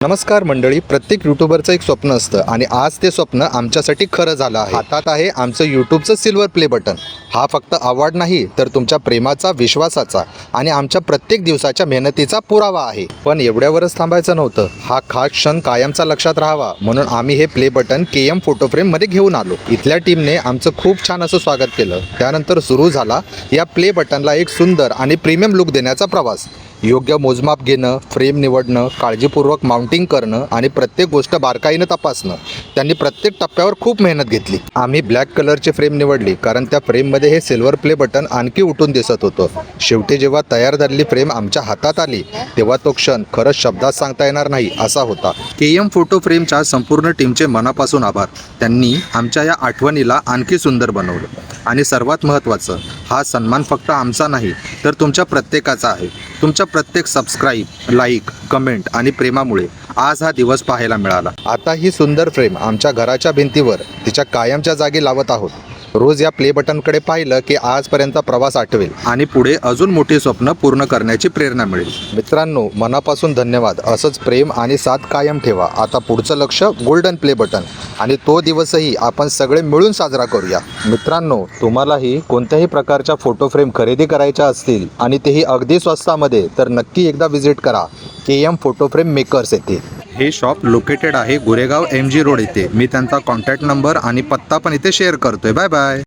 नमस्कार मंडळी, प्रत्येक यूट्यूबरचं एक स्वप्न असतं आणि आज ते स्वप्न आमच्यासाठी खरं झालं आहे. हातात आहे आमचं यूट्यूबचं सिल्वर प्ले बटन. हा फक्त अवॉर्ड नाही तर तुमच्या प्रेमाचा, विश्वासाचा आणि आमच्या प्रत्येक दिवसाच्या मेहनतीचा पुरावा आहे. पण एवढ्यावरच थांबायचं नव्हतं. हा खास क्षण कायमचा लक्षात राहावा म्हणून आम्ही हे प्ले बटन KM फोटो फ्रेममध्ये घेऊन आलो. इथल्या टीमने आमचं खूप छान असं स्वागत केलं. त्यानंतर सुरू झाला या प्ले बटनला एक सुंदर आणि प्रीमियम लुक देण्याचा प्रवास. योग्य मोजमाप घेणं, फ्रेम निवडणं, काळजीपूर्वक माउंटिंग करणं आणि प्रत्येक गोष्ट बारकाईनं तपासणं. त्यांनी प्रत्येक टप्प्यावर खूप मेहनत घेतली. आम्ही ब्लॅक कलरची फ्रेम निवडली कारण त्या फ्रेममध्ये हे सिल्वर प्ले बटन आणखी उठून दिसत होतं. शेवटी जेव्हा तयार झालेली फ्रेम आमच्या हातात आली तेव्हा तो क्षण खरंच शब्दात सांगता येणार नाही असा होता. KM फोटो फ्रेमच्या संपूर्ण टीमचे मनापासून आभार. त्यांनी आमच्या या आठवणीला आणखी सुंदर बनवलं. आणि सर्वात महत्त्वाचं, हा सन्मान फक्त आमचा नाही तर तुमच्या प्रत्येकाचा आहे. तुमच्या प्रत्येक सबस्क्राईब, लाईक, कमेंट आणि प्रेमामुळे आज हा दिवस पाहायला मिळाला. आता ही सुंदर फ्रेम आमच्या घराच्या भिंतीवर तिच्या कायमच्या जागी लावत आहोत. रोज या प्ले बटनकडे पाहिलं की आजपर्यंतचा प्रवास आठवेल आणि पुढे अजून मोठी स्वप्न पूर्ण करण्याची प्रेरणा मिळेल. मित्रांनो, मनापासून धन्यवाद. असंच प्रेम आणि साथ कायम ठेवा. आता पुढचं लक्ष गोल्डन प्ले बटन आणि तो दिवसही आपण सगळे मिळून साजरा करूया. मित्रांनो, तुम्हालाही कोणत्याही प्रकारच्या फोटो फ्रेम खरेदी करायच्या असतील आणि तेही अगदी स्वस्तामध्ये, तर नक्की एकदा व्हिजिट करा KM फोटो फ्रेम मेकर्स येथे. हे शॉप लोकेटेड आहे गोरेगाव MG रोड येथे. मी त्यांचा कॉन्टॅक्ट नंबर आणि पत्ता पण इथे शेअर करतोय. Bye bye.